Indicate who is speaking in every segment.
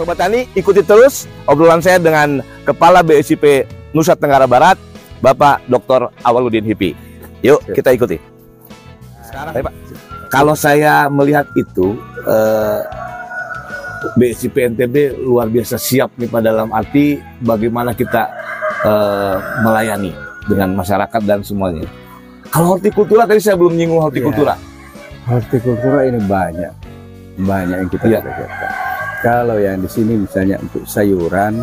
Speaker 1: Sobat Tani, ikuti terus obrolan saya dengan Kepala BSIP Nusa Tenggara Barat, Bapak Dr. Awaludin Hipi. Yuk, kita ikuti. Sekarang, Pak, kalau saya melihat itu, BSIP NTB luar biasa siap nih, Pak, dalam arti bagaimana kita melayani dengan masyarakat dan semuanya. Kalau hortikultura, tadi saya belum nyinggung hortikultura.
Speaker 2: Hortikultura ini banyak yang kita kerjakan. Kalau yang di sini misalnya untuk sayuran,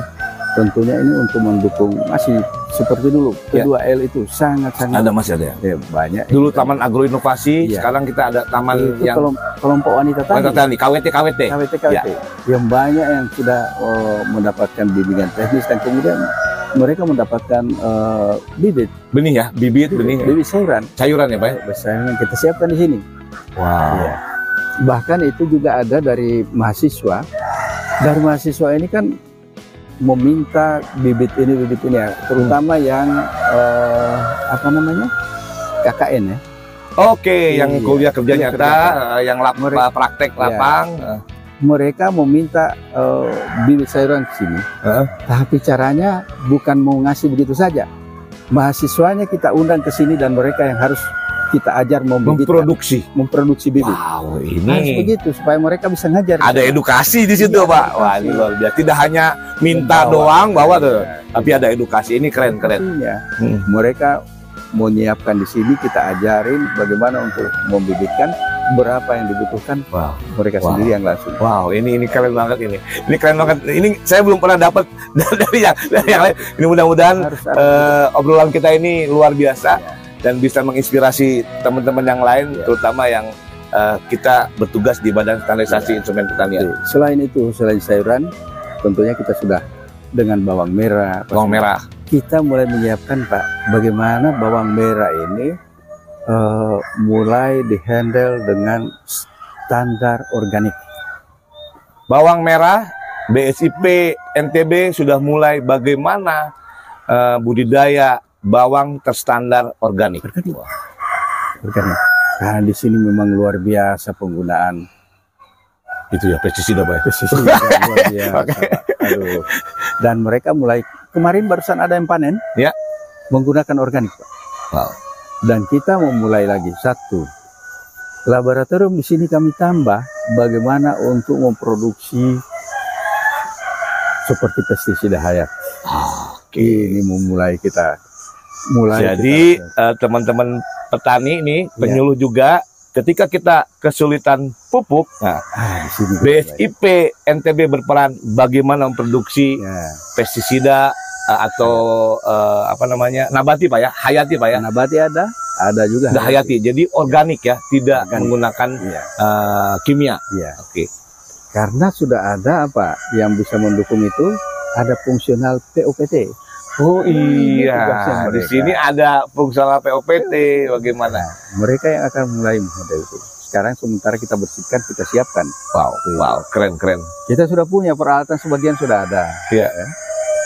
Speaker 2: tentunya ini untuk mendukung masih seperti dulu. Kedua L itu sangat-sangat
Speaker 1: ada, masih ada ya?
Speaker 2: Banyak.
Speaker 1: Dulu Taman Agroinovasi, sekarang kita ada taman
Speaker 2: itu
Speaker 1: yang
Speaker 2: kelompok wanita tani.
Speaker 1: KWT.
Speaker 2: Ya. Yang banyak yang sudah mendapatkan bimbingan teknis dan kemudian mereka mendapatkan bibit
Speaker 1: bibit
Speaker 2: sayuran ya Pak. Sayuran kita siapkan di sini.
Speaker 1: Wow.
Speaker 2: Ya. Bahkan itu juga ada dari mahasiswa. Dari mahasiswa ini kan meminta bibit ini ya, terutama yang KKN ya.
Speaker 1: Oke, yang kuliah kerja nyata, yang praktek lapang.
Speaker 2: Mereka meminta bibit sayuran ke sini. Tapi caranya bukan mau ngasih begitu saja. Mahasiswanya kita undang ke sini dan mereka yang harus kita ajar memproduksi bibit.
Speaker 1: Wow, ini
Speaker 2: harus begitu supaya mereka bisa ngajar.
Speaker 1: Ada edukasi di situ, Pak. Wah, ini luar biasa. Tidak hanya minta doang bawa tuh, tapi ada edukasi. Ini keren.
Speaker 2: Mereka mau nyiapkan di sini, kita ajarin bagaimana untuk membibitkan, berapa yang dibutuhkan. Mereka sendiri yang langsung.
Speaker 1: Wow, ini keren banget ini. Ini keren banget. Ini saya belum pernah dapat dari yang lain. Ini mudah-mudahan obrolan kita ini luar biasa. Dan bisa menginspirasi teman-teman yang lain, terutama yang kita bertugas di Badan Standarisasi Instrumen Pertanian.
Speaker 2: Selain itu, selain sayuran, tentunya kita sudah dengan bawang merah. Kita mulai menyiapkan, Pak, bagaimana bawang merah ini mulai dihandle dengan standar organik.
Speaker 1: Bawang merah, BSIP NTB sudah mulai bagaimana budidaya bawang terstandar organik.
Speaker 2: Karena di sini memang luar biasa penggunaan
Speaker 1: itu ya, pestisida, Pak.
Speaker 2: Luar biasa. Aduh. Dan mereka mulai kemarin barusan ada yang panen, menggunakan organik, Pak.
Speaker 1: Wow.
Speaker 2: Dan kita mau mulai lagi satu laboratorium di sini kami tambah bagaimana untuk memproduksi seperti pestisida hayat. Ini memulai kita.
Speaker 1: Jadi teman-teman petani ini, penyuluh juga, ketika kita kesulitan pupuk, BSIP NTB berperan bagaimana memproduksi pestisida atau nabati, Pak ya, hayati, Pak ya.
Speaker 2: Nabati ada juga
Speaker 1: hayati. Jadi organik ya, tidak menggunakan kimia. Oke.
Speaker 2: Karena sudah ada yang bisa mendukung itu, ada fungsional POPT.
Speaker 1: Oh iya, di sini ada fungsional POPT. Bagaimana?
Speaker 2: Mereka yang akan mulai model itu. Sekarang sementara kita bersihkan, kita siapkan.
Speaker 1: Wow, keren.
Speaker 2: Kita sudah punya peralatan, sebagian sudah ada.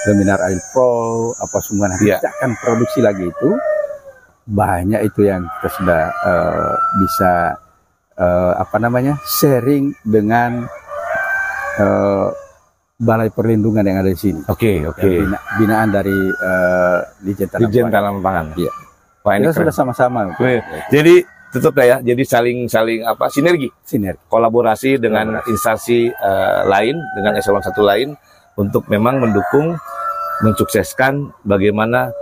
Speaker 2: Laminar Air Pro, apa semua. Kita akan produksi lagi itu. Banyak itu yang kita sudah bisa sharing dengan Balai Perlindungan yang ada di sini. Oke. Binaan dari Dijen
Speaker 1: Tanam Pangan.
Speaker 2: Iya. Kita sudah sama-sama.
Speaker 1: Jadi tetap ya. Jadi saling sinergi. Kolaborasi dengan instansi lain, dengan eselon 1 lain untuk memang mendukung, mensukseskan bagaimana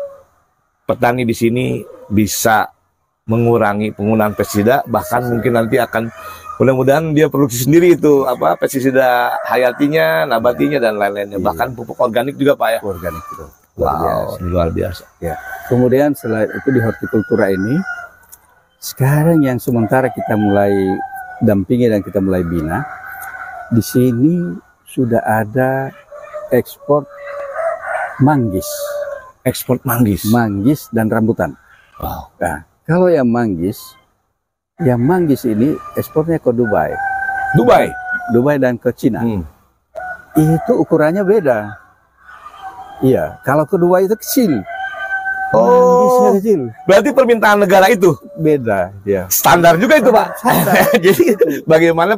Speaker 1: petani di sini bisa mengurangi penggunaan pestisida, bahkan mungkin nanti akan mudah-mudahan dia produksi sendiri itu pestisida hayatinya, nabatinya dan lain-lainnya. Bahkan pupuk organik juga, Pak ya.
Speaker 2: Organik itu.
Speaker 1: Luar biasa.
Speaker 2: Ya. Kemudian selain itu di hortikultura ini, sekarang yang sementara kita mulai dampingi dan kita mulai bina, di sini sudah ada ekspor manggis. Manggis dan rambutan.
Speaker 1: Wow.
Speaker 2: Nah, kalau yang manggis ini ekspornya ke Dubai dan ke Cina. Itu ukurannya beda. Iya, kalau ke Dubai itu kecil. Mangisnya kecil.
Speaker 1: Berarti permintaan negara itu
Speaker 2: beda.
Speaker 1: Standar juga itu, Pak. Jadi bagaimana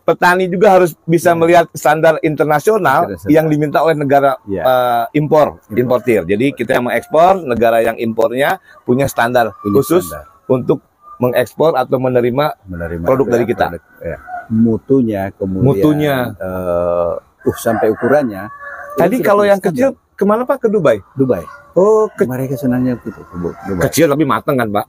Speaker 1: petani juga harus bisa melihat standar internasional yang diminta oleh negara importir. Jadi kita yang mengekspor, negara yang impornya punya standar khusus untuk mengekspor atau menerima produk dari kita.
Speaker 2: Mutunya, kemudian sampai ukurannya.
Speaker 1: Tadi kalau yang kecil kemana Pak? Ke Dubai?
Speaker 2: Dubai.
Speaker 1: Oh,
Speaker 2: mereka senangnya gitu. Dubai.
Speaker 1: Kecil tapi matang kan Pak?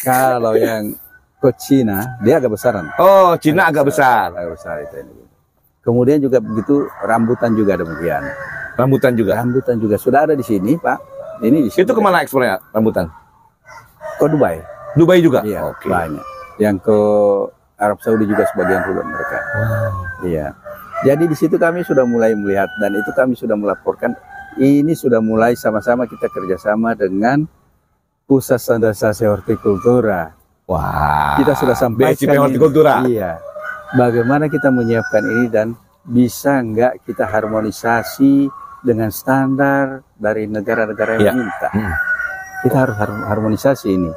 Speaker 2: Kalau yang ke Cina, dia agak besaran.
Speaker 1: Oh, Cina agak besar.
Speaker 2: Agak besar itu. Kemudian juga begitu, rambutan juga demikian.
Speaker 1: Rambutan juga?
Speaker 2: Rambutan juga. Sudah ada di sini, Pak. Ini di sini.
Speaker 1: Itu kemana ekspornya rambutan?
Speaker 2: Ke Dubai.
Speaker 1: Dubai juga?
Speaker 2: Iya, banyak. Yang ke Arab Saudi juga sebagian dulu mereka. Iya. Jadi di situ kami sudah mulai melihat, dan itu kami sudah melaporkan. Ini sudah mulai sama-sama kita kerjasama dengan Pusat Standarisasi Hortikultura.
Speaker 1: Wah,
Speaker 2: kita sudah sampaikan
Speaker 1: hortikultura.
Speaker 2: Iya, bagaimana kita menyiapkan ini dan bisa nggak kita harmonisasi dengan standar dari negara-negara yang minta. Kita harus harmonisasi ini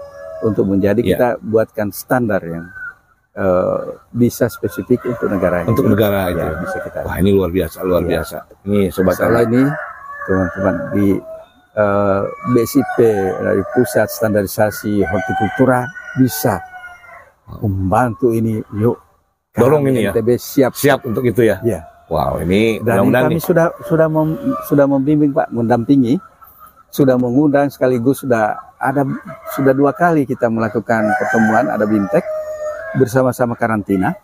Speaker 2: untuk menjadi kita buatkan standar yang bisa spesifik untuk negara ini.
Speaker 1: Untuk negara itu.
Speaker 2: Bisa kita.
Speaker 1: Wah, ini luar biasa, luar biasa. Ini sobat
Speaker 2: ini teman-teman di BSIP dari Pusat Standarisasi Hortikultura bisa membantu ini. Yuk,
Speaker 1: dorong ini
Speaker 2: NTB siap
Speaker 1: untuk itu ya.
Speaker 2: Iya.
Speaker 1: Wow, ini
Speaker 2: dan kami sudah membimbing Pak, mendampingi, sudah mengundang, sekaligus sudah 2 kali kita melakukan pertemuan, ada BIMTEK bersama-sama karantina,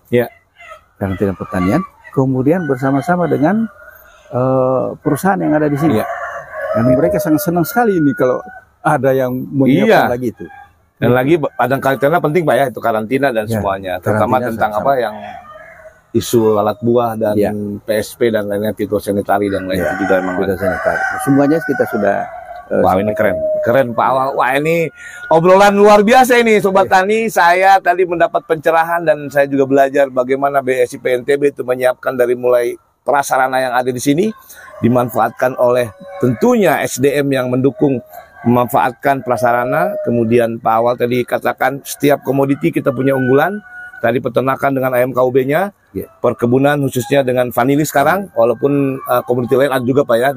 Speaker 2: karantina pertanian, kemudian bersama-sama dengan perusahaan yang ada di sini. Dan mereka sangat senang sekali ini kalau ada yang menyiapkan lagi itu.
Speaker 1: Dan lagi padang karantina penting Pak ya, itu karantina dan semuanya, terutama tentang apa yang isu lalat buah dan PSP dan lainnya, fitosanitari dan lainnya juga memang
Speaker 2: fitosanitari. Semuanya kita sudah.
Speaker 1: Wah, ini keren Pak Awal. Wah, ini obrolan luar biasa ini Sobat Tani. Saya tadi mendapat pencerahan dan saya juga belajar bagaimana BSIP NTB itu menyiapkan dari mulai prasarana yang ada di sini dimanfaatkan oleh tentunya SDM yang mendukung memanfaatkan prasarana. Kemudian Pak Awal tadi katakan setiap komoditi kita punya unggulan. Tadi peternakan dengan ayam KUB-nya, perkebunan khususnya dengan vanili sekarang, walaupun komoditi lain ada juga Pak ya,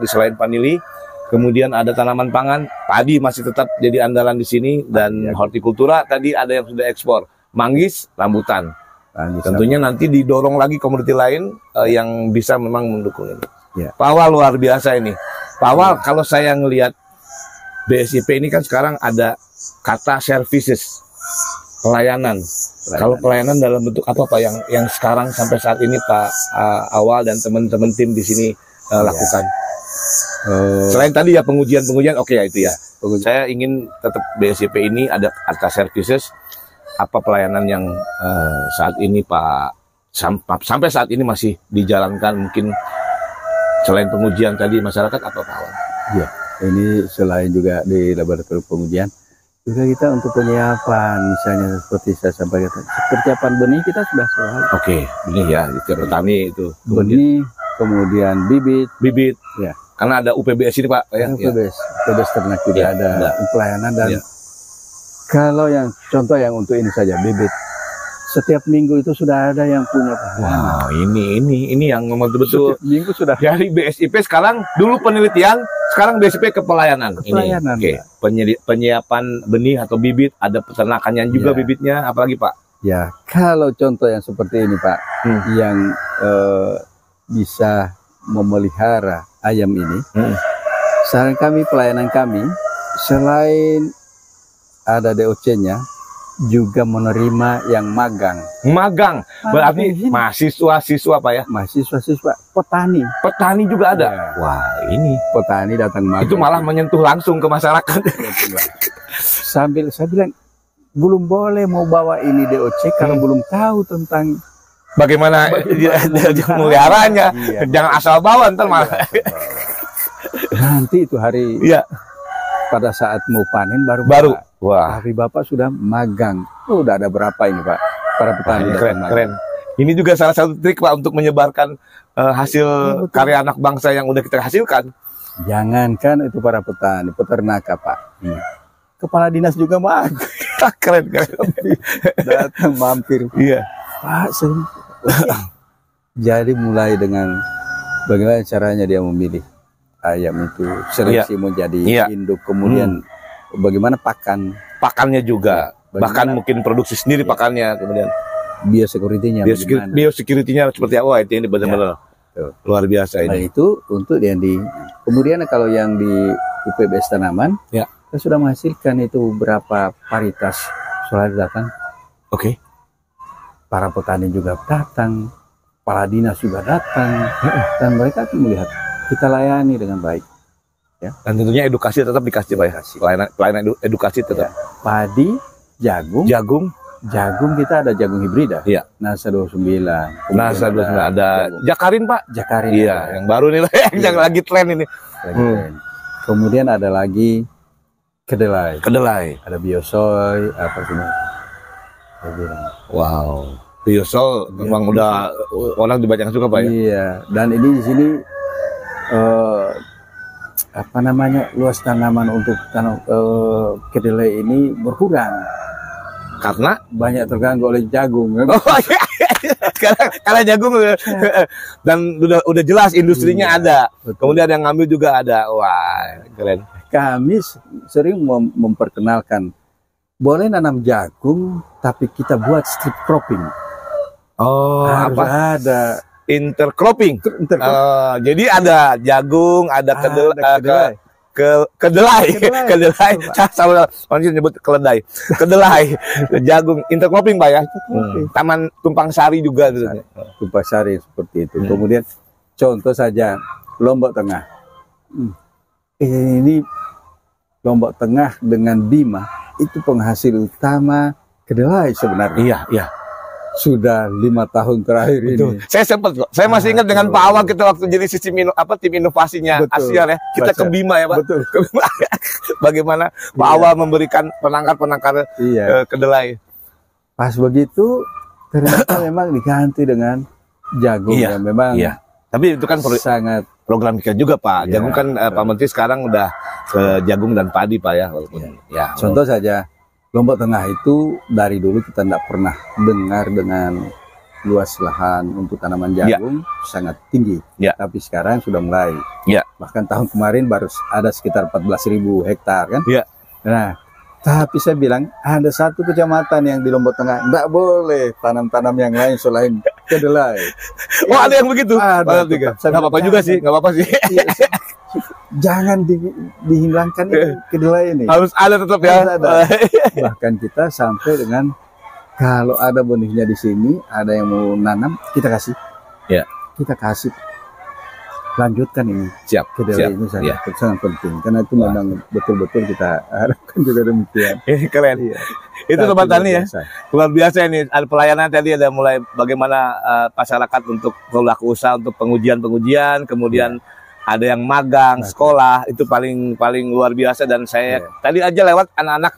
Speaker 1: di selain vanili. Kemudian ada tanaman pangan, padi masih tetap jadi andalan di sini, dan hortikultura tadi ada yang sudah ekspor, manggis, rambutan. Tentunya nanti didorong lagi komoditi lain yang bisa memang mendukung ini. Pak Awal luar biasa ini. Pak Awal, kalau saya ngelihat BSIP ini kan sekarang ada kata services, pelayanan. Kalau pelayanan dalam bentuk apa Pak yang sekarang sampai saat ini Pak Awal dan teman-teman tim di sini lakukan? Selain tadi ya pengujian oke ya itu ya. Saya ingin tetap BSIP ini ada kata services, apa pelayanan yang saat ini Pak sampai saat ini masih dijalankan, mungkin selain pengujian tadi masyarakat apa Pak Awal?
Speaker 2: Iya, ini selain juga di laboratorium pengujian, juga kita untuk penyiapan, misalnya seperti saya sampaikan, persiapan benih kita sudah selesai.
Speaker 1: Oke, benih ya, setiap petani itu.
Speaker 2: Benih, kemudian bibit, ya.
Speaker 1: Karena ada UPBS ini Pak.
Speaker 2: UPBS ternak juga ada pelayanan dan kalau yang contoh yang untuk ini saja bibit, setiap minggu itu sudah ada yang punya pelayanan.
Speaker 1: Wow, ini yang betul-betul
Speaker 2: minggu sudah
Speaker 1: dari BSIP sekarang, dulu penelitian, sekarang BSIP ke pelayanan.
Speaker 2: Pelayanan.
Speaker 1: Oke. Penyiapan benih atau bibit, ada peternakannya juga bibitnya, apalagi Pak?
Speaker 2: Ya, kalau contoh yang seperti ini Pak, yang bisa memelihara ayam ini, saran kami, pelayanan kami, selain ada DOC-nya, juga menerima yang magang.
Speaker 1: Berarti mahasiswa-siswa Pak ya?
Speaker 2: Mahasiswa-siswa, petani
Speaker 1: juga ada.
Speaker 2: Wah, ini petani datang magang.
Speaker 1: Itu malah menyentuh langsung ke masyarakat.
Speaker 2: Sambil saya bilang, belum boleh mau bawa ini DOC kalau belum tahu tentang
Speaker 1: bagaimana memeliharanya. Jangan asal bawa ntar malah.
Speaker 2: Nanti itu hari pada saat mau panen baru.
Speaker 1: Wah,
Speaker 2: hari Bapak sudah magang. Udah ada berapa ini Pak? Para petani
Speaker 1: keren. Ini juga salah satu trik Pak untuk menyebarkan hasil karya anak bangsa yang udah kita hasilkan.
Speaker 2: Jangankan itu para petani, peternak Pak. Kepala dinas juga magang.
Speaker 1: Keren.
Speaker 2: Datang mampir.
Speaker 1: Iya.
Speaker 2: Pak, jadi mulai dengan bagaimana caranya dia memilih ayam itu, seleksi menjadi induk, kemudian bagaimana pakannya juga, bahkan mungkin produksi sendiri pakannya, kemudian biosecurity-nya seperti apa, itu ini benar-benar luar biasa ini. Nah, itu untuk yang kemudian kalau yang di UPBS tanaman, kita sudah menghasilkan itu berapa paritas solar datang.
Speaker 1: Oke.
Speaker 2: Para petani juga datang, kepala dinas juga datang, dan mereka melihat kita layani dengan baik. Ya. Dan tentunya edukasi tetap dikasih, Pak ya. Pelayanan edukasi tetap. Ya. Padi, jagung kita ada jagung hibrida. Iya. NASA 29. NASA 29 ada Jakarin, Pak. Jakarin. Iya, yang baru nih yang lagi tren ini. Kemudian ada lagi kedelai. Ada biosoy, apa sih?
Speaker 1: Wow. Biosol memang udah orang dibanyak suka, Pak ya.
Speaker 2: Iya, dan ini di sini luas tanaman untuk tanam kedelai ini berkurang
Speaker 1: karena
Speaker 2: banyak terganggu oleh jagung.
Speaker 1: Karena jagung dan udah jelas industrinya ada. Betul. Kemudian yang ngambil juga ada. Wah, keren.
Speaker 2: Kami sering memperkenalkan boleh nanam jagung tapi kita buat strip cropping.
Speaker 1: Oh,
Speaker 2: apa? Ada
Speaker 1: intercropping. Jadi ada jagung, ada kedelai. Sama orang nyebut keledai. Kedelai, jagung, intercropping, Pak ya. Taman Tumpang Sari juga.
Speaker 2: Tumpang Sari seperti itu. Kemudian contoh saja Lombok Tengah. Ini Lombok Tengah dengan Bima itu penghasil utama kedelai sebenarnya.
Speaker 1: Iya.
Speaker 2: Sudah 5 tahun terakhir ini.
Speaker 1: Saya sempat kok. Saya masih ingat dengan Pak Awang kita waktu jadi tim inovasinya Asia ya. Kita ke Bima ya, Pak.
Speaker 2: Betul.
Speaker 1: Bagaimana Pak Awang memberikan penangkar kedelai.
Speaker 2: Pas begitu ternyata memang diganti dengan jagung yang memang.
Speaker 1: Iya. Tapi itu kan sangat program kita juga, Pak. Jagung kan Pak Menteri sekarang udah ke jagung dan padi, Pak ya.
Speaker 2: Contoh saja Lombok Tengah itu dari dulu kita tidak pernah dengar dengan luas lahan untuk tanaman jagung sangat tinggi. Tapi sekarang sudah mulai. Bahkan tahun kemarin baru ada sekitar 14.000 hektar kan. Nah, tapi saya bilang ada satu kecamatan yang di Lombok Tengah tidak boleh tanam-tanam yang lain selain kedelai.
Speaker 1: Oh, ada yang begitu? Ada. Nggak apa-apa juga sih, nggak apa-apa sih.
Speaker 2: Jangan dihilangkan kedelai ini.
Speaker 1: Harus ada tetap ya.
Speaker 2: Bahkan kita sampai dengan kalau ada benihnya di sini, ada yang mau nanam, kita kasih. Kita kasih. Lanjutkan ini. Kedelai ini sangat penting karena itu memang betul-betul kita harapkan juga demikian.
Speaker 1: Ini keren. Itu Sobat Tani ya. Luar biasa ini. Ada pelayanan tadi, ada mulai bagaimana masyarakat untuk pelaku usaha untuk pengujian, kemudian ada yang magang, sekolah, itu paling luar biasa. Dan saya tadi aja lewat anak-anak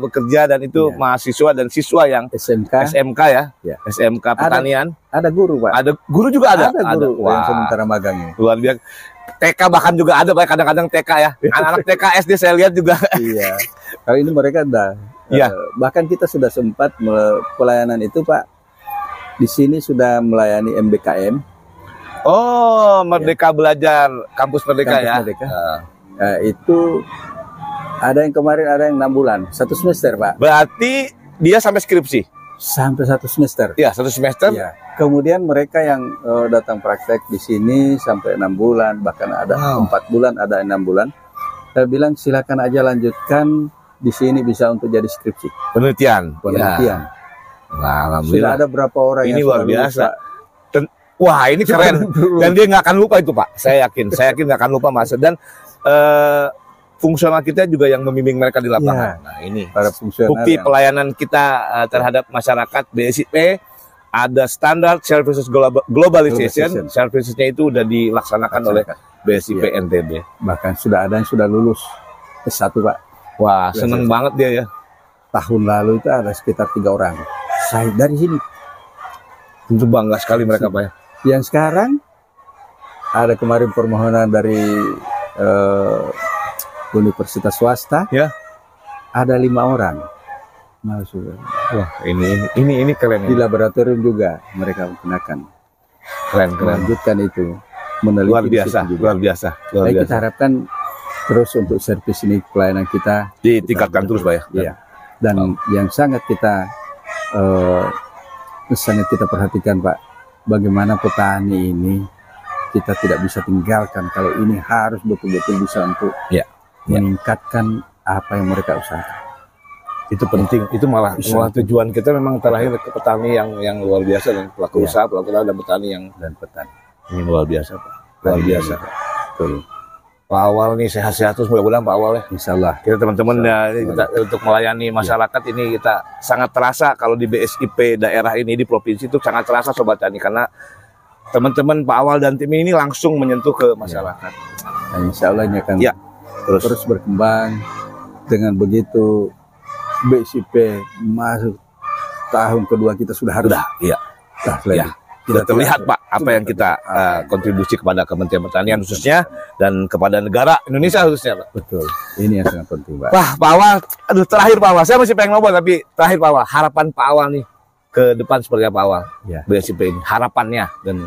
Speaker 1: bekerja dan itu mahasiswa dan siswa yang SMK ya, SMK pertanian.
Speaker 2: Ada guru, Pak.
Speaker 1: Ada guru juga ada.
Speaker 2: Ada guru yang sementara magang ini.
Speaker 1: Luar biasa. TK bahkan juga ada, Pak. Kadang-kadang TK ya. Anak-anak TK SD saya lihat juga.
Speaker 2: Iya. Kali ini mereka ada. Bahkan kita sudah sempat pelayanan itu, Pak. Di sini sudah melayani MBKM.
Speaker 1: Oh, Merdeka Belajar, Kampus Merdeka ya.
Speaker 2: Itu ada yang kemarin ada yang 6 bulan, 1 semester, Pak.
Speaker 1: Berarti dia sampai skripsi?
Speaker 2: Sampai 1 semester.
Speaker 1: Iya, 1 semester.
Speaker 2: Kemudian mereka yang datang praktek di sini sampai 6 bulan, bahkan ada 4 bulan, ada 6 bulan. Saya bilang silakan aja lanjutkan di sini bisa untuk jadi skripsi.
Speaker 1: Penelitian.
Speaker 2: Nah, sudah ada berapa orang
Speaker 1: ini yang luar biasa. Wah, ini keren. Dan dia nggak akan lupa itu, Pak. Saya yakin nggak akan lupa, Mas. Dan fungsional kita juga yang membimbing mereka di lapangan. Nah, ini para bukti pelayanan kita terhadap masyarakat. BSIP ada standar services globalization. Servicesnya itu udah dilaksanakan oleh BSIP NTB.
Speaker 2: Bahkan sudah ada yang sudah lulus S1, Pak.
Speaker 1: Wah, seneng banget dia ya.
Speaker 2: Tahun lalu itu ada sekitar 3 orang. Saya dari sini.
Speaker 1: Tentu bangga sekali mereka, Pak ya.
Speaker 2: Yang sekarang ada kemarin permohonan dari universitas swasta, ada 5 orang Masuk.
Speaker 1: Wah, ini keren.
Speaker 2: Di laboratorium juga mereka gunakan.
Speaker 1: Keren.
Speaker 2: Melanjutkan itu, meneliti
Speaker 1: luar biasa.
Speaker 2: Jadi kita harapkan terus untuk servis ini pelayanan kita
Speaker 1: ditingkatkan terus, Pak ya.
Speaker 2: Iya. Dan yang sangat kita perhatikan, Pak, bagaimana petani ini kita tidak bisa tinggalkan. Kalau ini harus betul-betul bisa untuk meningkatkan apa yang mereka usahakan.
Speaker 1: Itu penting. Itu malah tujuan kita memang terakhir ke petani yang luar biasa, dan pelaku usaha, pelaku usaha dan petani ini luar biasa, Pak. Luar biasa.
Speaker 2: Betul.
Speaker 1: Pak Awal nih sehat-sehat terus, mudah-mudahan Pak Awal ya.
Speaker 2: Insya Allah.
Speaker 1: Kita teman-teman kita untuk melayani masyarakat ini kita sangat terasa kalau di BSIP daerah ini di provinsi itu sangat terasa Sobat Tani, karena teman-teman Pak Awal dan tim ini langsung menyentuh ke masyarakat.
Speaker 2: Dan insya Allah ini akan terus berkembang. Dengan begitu BSIP masuk tahun kedua kita sudah harus. Sudah terlihat Pak apa yang kita kontribusi kepada Kementerian Pertanian khususnya dan kepada negara Indonesia khususnya, Pak. Betul. Ini yang sangat penting, Pak.
Speaker 1: Wah, Pak Awal, terakhir Pak Awal, saya masih pengen ngobrol tapi terakhir Pak Awal, harapan Pak Awal nih ke depan seperti apa Pak Awal? BSIP ini harapannya dan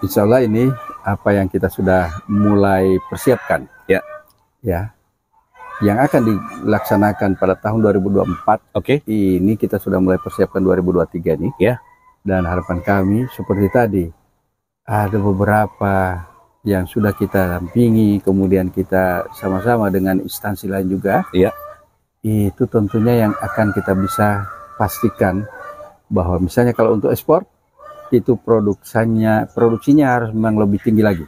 Speaker 2: insya Allah ini apa yang kita sudah mulai persiapkan. Yang akan dilaksanakan pada tahun 2024. Ini kita sudah mulai persiapkan 2023 nih. Dan harapan kami seperti tadi, ada beberapa yang sudah kita dampingi, kemudian kita sama-sama dengan instansi lain juga. Itu tentunya yang akan kita bisa pastikan bahwa misalnya kalau untuk ekspor itu produksinya harus memang lebih tinggi lagi.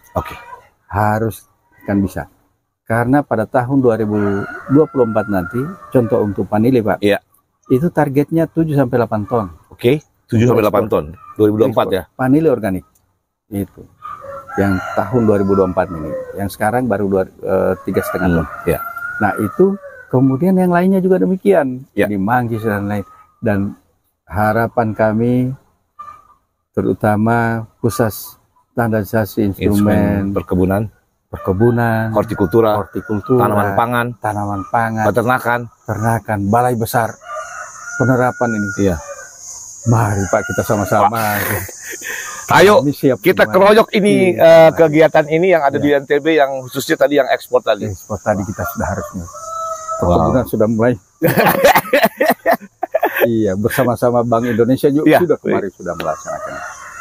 Speaker 2: Harus akan bisa. Karena pada tahun 2024 nanti, contoh untuk vanili, Pak, itu targetnya 7-8 ton.
Speaker 1: 7-8 ton, 2024 ya?
Speaker 2: Vanili organik, itu. Yang tahun 2024 ini, yang sekarang baru 3,5 ton. Nah itu, kemudian yang lainnya juga demikian. Ini manggis dan lain. Dan harapan kami, terutama pusat standarisasi instrumen
Speaker 1: perkebunan, hortikultura, tanaman pangan, peternakan,
Speaker 2: balai besar penerapan ini. Mari Pak, kita sama-sama.
Speaker 1: Ayo kita keroyok ini kegiatan ini yang ada di NTB, yang khususnya tadi yang ekspor tadi.
Speaker 2: Ekspor tadi kita sudah harusnya. Perkebunan sudah mulai. Bersama-sama Bank Indonesia juga sudah melaksanakan.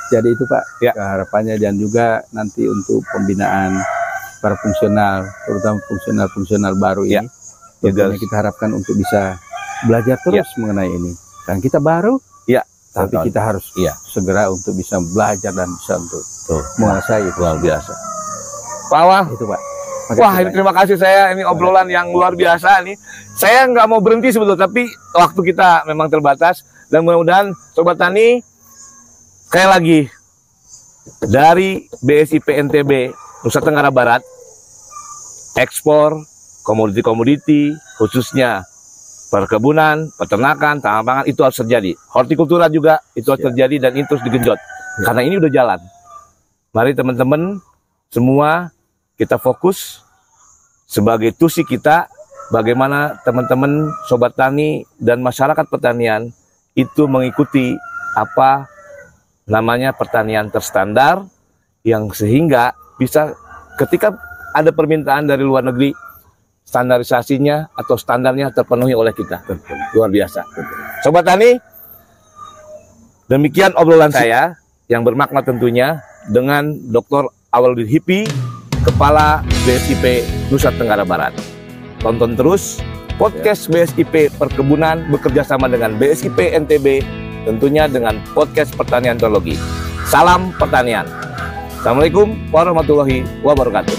Speaker 2: Jadi itu Pak, harapannya, dan juga nanti untuk pembinaan para fungsional, terutama fungsional baru ini, tentunya kita harapkan untuk bisa belajar terus mengenai ini. Dan kita baru, tapi kita harus segera untuk bisa belajar dan bisa untuk menguasai itu.
Speaker 1: Luar biasa. Pak Awal,
Speaker 2: itu Pak.
Speaker 1: Wah, ini terima kasih, ini obrolan yang luar biasa nih. Saya nggak mau berhenti sebetulnya, tapi waktu kita memang terbatas, dan mudah-mudahan Sobat Tani, sekali lagi dari BSIP NTB Nusa Tenggara Barat, ekspor komoditi-komoditi khususnya perkebunan, peternakan, tanaman pangan itu harus terjadi. Hortikultura juga itu harus terjadi, dan itu terus digenjot. Karena ini udah jalan. Mari teman-teman semua kita fokus sebagai tusi kita, bagaimana teman-teman Sobat Tani dan masyarakat pertanian itu mengikuti apa namanya pertanian terstandar, yang sehingga bisa ketika ada permintaan dari luar negeri, standarisasinya atau standarnya terpenuhi oleh kita. Luar biasa. Sobat Tani, demikian obrolan saya yang bermakna tentunya dengan Dr. Awaludin Hipi, Kepala BSIP Nusa Tenggara Barat. Tonton terus podcast BSIP Perkebunan bekerja sama dengan BSIP NTB, tentunya dengan podcast Pertanian Teknologi. Salam pertanian. Assalamualaikum warahmatullahi wabarakatuh.